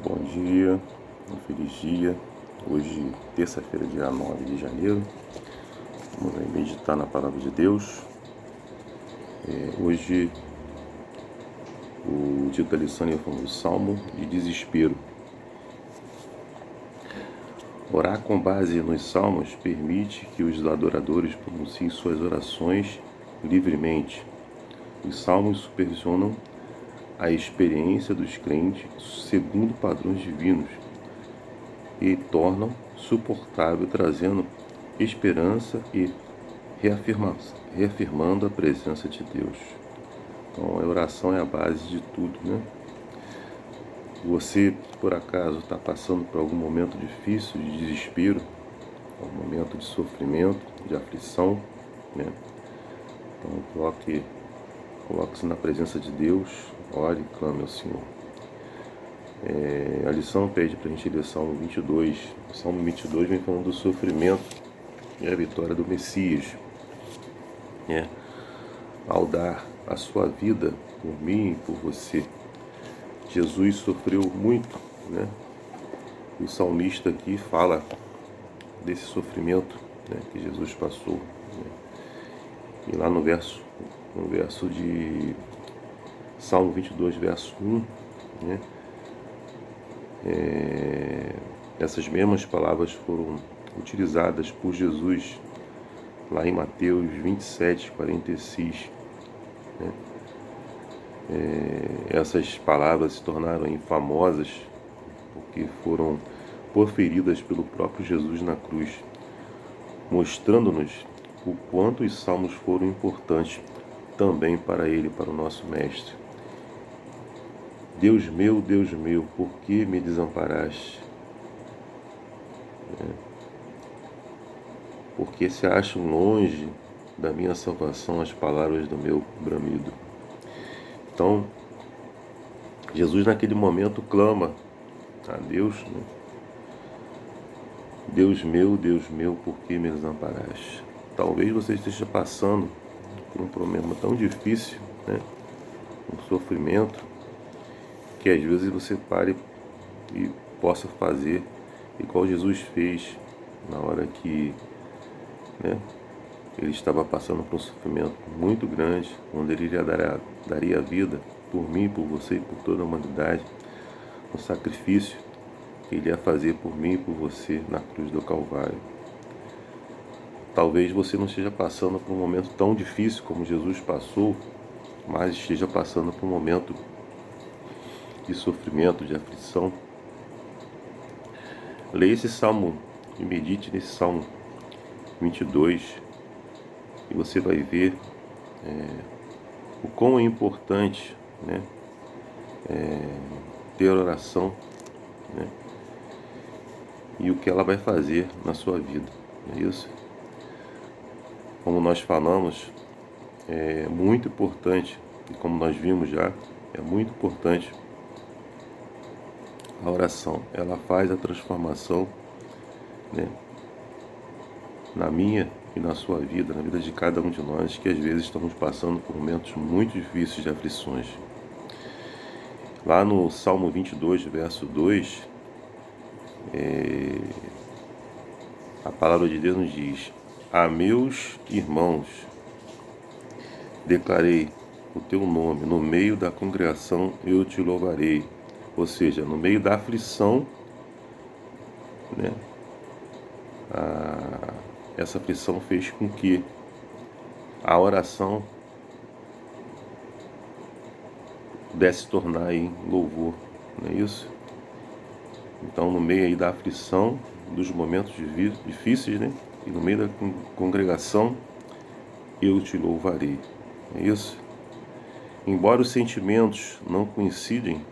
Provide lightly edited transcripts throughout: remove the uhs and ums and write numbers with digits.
Bom dia, um feliz dia. Hoje, terça-feira, dia 9 de janeiro. Vamos aí meditar na palavra de Deus. Hoje, o título da lição é o Salmo de Desespero. Orar com base nos salmos permite que os adoradores pronunciem suas orações livremente. Os salmos supervisionam a experiência dos crentes segundo padrões divinos e tornam suportável, trazendo esperança e reafirmando a presença de Deus. Então, a oração é a base de tudo, né? Você, por acaso, está passando por algum momento difícil, de desespero, algum momento de sofrimento, de aflição, né? Então, coloque-se na presença de Deus, ore e clame ao Senhor. A lição pede para a gente ler Salmo 22. O Salmo 22 vem falando do sofrimento e a vitória do Messias. Ao dar a sua vida por mim e por você, Jesus sofreu muito, né? O salmista aqui fala desse sofrimento, né, que Jesus passou, né? E lá no verso de Salmo 22, verso 1, né? Essas mesmas palavras foram utilizadas por Jesus lá em Mateus 27, 46. Né? Essas palavras se tornaram famosas porque foram proferidas pelo próprio Jesus na cruz, mostrando-nos o quanto os salmos foram importantes também para ele, para o nosso Mestre. Deus meu, por que me desamparaste? Porque se acham longe da minha salvação as palavras do meu bramido. Então, Jesus naquele momento clama a Deus, né? Deus meu, por que me desamparaste? Talvez você esteja passando por um problema tão difícil, né? Um sofrimento, que às vezes você pare e possa fazer igual Jesus fez na hora que, né, ele estava passando por um sofrimento muito grande, onde ele daria a vida por mim, por você e por toda a humanidade, um sacrifício que ele ia fazer por mim e por você na cruz do Calvário. Talvez você não esteja passando por um momento tão difícil como Jesus passou, mas esteja passando por um momento de sofrimento, de aflição. Leia esse salmo e medite nesse Salmo 22 e você vai ver o quão é importante, né, ter oração, né, e o que ela vai fazer na sua vida. Não é isso? Como nós falamos, é muito importante, e como nós vimos já, é muito importante a oração. Ela faz a transformação, né, na minha e na sua vida, na vida de cada um de nós, que às vezes estamos passando por momentos muito difíceis de aflições. Lá no Salmo 22, verso 2, a palavra de Deus nos diz: a meus irmãos declarei o teu nome, no meio da congregação eu te louvarei. Ou seja, no meio da aflição, né, essa aflição fez com que a oração pudesse se tornar em louvor, não é isso? Então, no meio aí da aflição, dos momentos difíceis, né, e no meio da congregação, eu te louvarei, não é isso? Embora os sentimentos não coincidem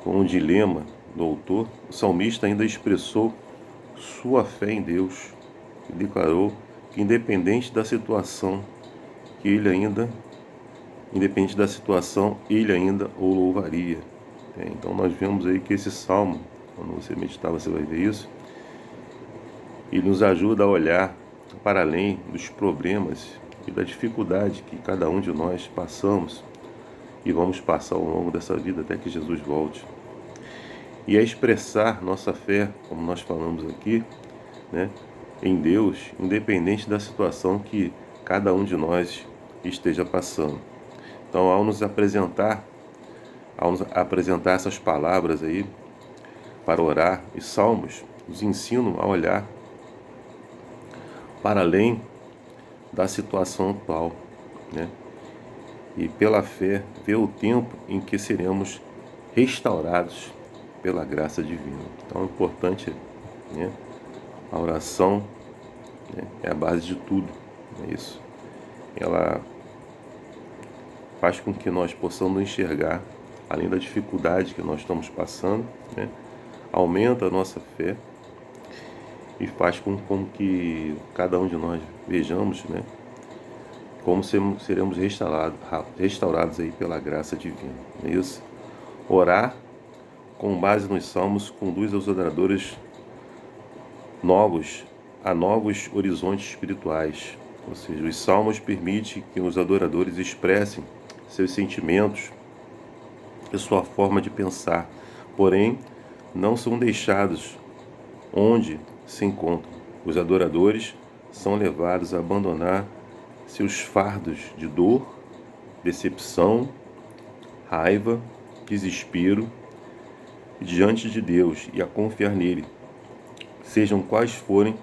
com o dilema do autor, o salmista ainda expressou sua fé em Deus e declarou que independente da situação, ele ainda o louvaria. Então nós vemos aí que esse salmo, quando você meditar você vai ver isso, ele nos ajuda a olhar para além dos problemas e da dificuldade que cada um de nós passamos e vamos passar ao longo dessa vida até que Jesus volte. e a expressar nossa fé, como nós falamos aqui, né, em Deus, independente da situação que cada um de nós esteja passando. Então, ao nos apresentar essas palavras aí para orar, e Salmos nos ensinam a olhar para além da situação atual, né? E pela fé ver o tempo em que seremos restaurados pela graça divina. Então é importante, né? A oração, né, é a base de tudo, é isso. Ela faz com que nós possamos enxergar, além da dificuldade que nós estamos passando, né? Aumenta a nossa fé e faz com que cada um de nós vejamos, né, como seremos restaurados aí pela graça divina. É isso. Orar com base nos salmos conduz aos adoradores a novos horizontes espirituais. Ou seja, os salmos permitem que os adoradores expressem seus sentimentos e sua forma de pensar, porém não são deixados onde se encontram. Os adoradores são levados a abandonar seus fardos de dor, decepção, raiva, desespero diante de Deus e a confiar nele, sejam quais forem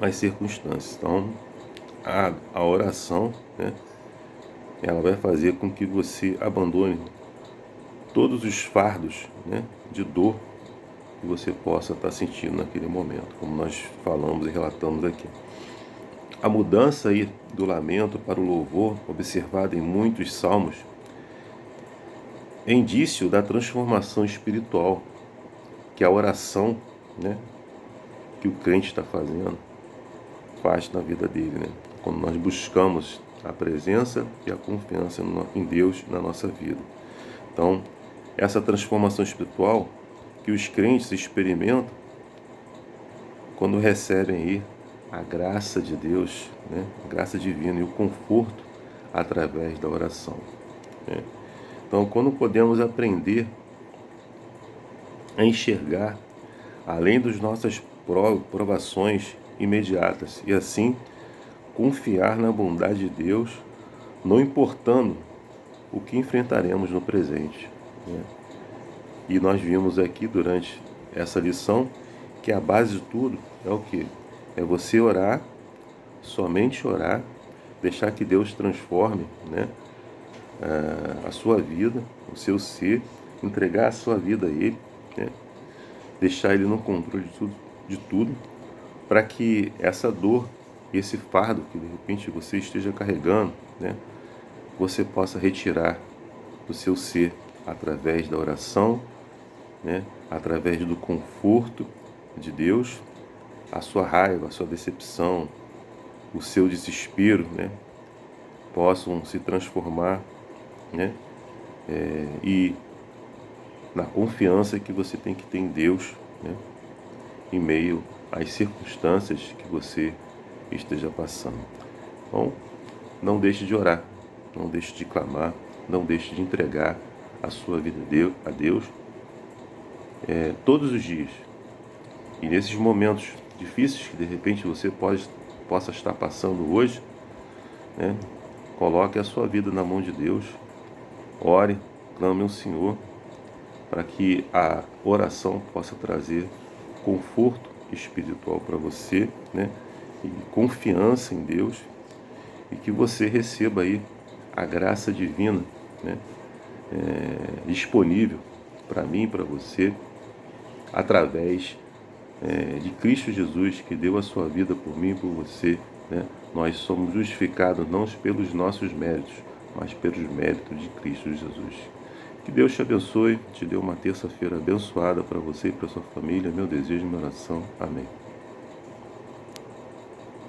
as circunstâncias. Então, a oração, né, ela vai fazer com que você abandone todos os fardos, né, de dor que você possa estar sentindo naquele momento, como nós falamos e relatamos aqui. A mudança aí do lamento para o louvor, observada em muitos salmos, é indício da transformação espiritual que a oração, né, que o crente está fazendo, faz na vida dele, né? Quando nós buscamos a presença e a confiança em Deus na nossa vida. Então, essa transformação espiritual que os crentes experimentam quando recebem aí a graça de Deus, né? A graça divina e o conforto através da oração, né? Então, quando podemos aprender a enxergar além das nossas provações imediatas e assim confiar na bondade de Deus, não importando o que enfrentaremos no presente, né? E nós vimos aqui durante essa lição que a base de tudo é o quê? É você orar, somente orar, deixar que Deus transforme, né, a sua vida, o seu ser, entregar a sua vida a Ele, né, deixar Ele no controle de tudo, para que essa dor, esse fardo que de repente você esteja carregando, né, você possa retirar do seu ser através da oração, né, através do conforto de Deus, a sua raiva, a sua decepção, o seu desespero, né, possam se transformar, né, e na confiança que você tem que ter em Deus, né, em meio às circunstâncias que você esteja passando. Então, não deixe de orar, não deixe de clamar, não deixe de entregar a sua vida a Deus, todos os dias. E nesses momentos difíceis que de repente você possa estar passando hoje, né, coloque a sua vida na mão de Deus, ore, clame ao Senhor, para que a oração possa trazer conforto espiritual para você, né, e confiança em Deus, e que você receba aí a graça divina, né, disponível para mim, para você, através de Cristo Jesus, que deu a sua vida por mim e por você, né? Nós somos justificados não pelos nossos méritos, mas pelos méritos de Cristo Jesus. Que Deus te abençoe, te dê uma terça-feira abençoada para você e para sua família. Meu desejo e minha oração. Amém.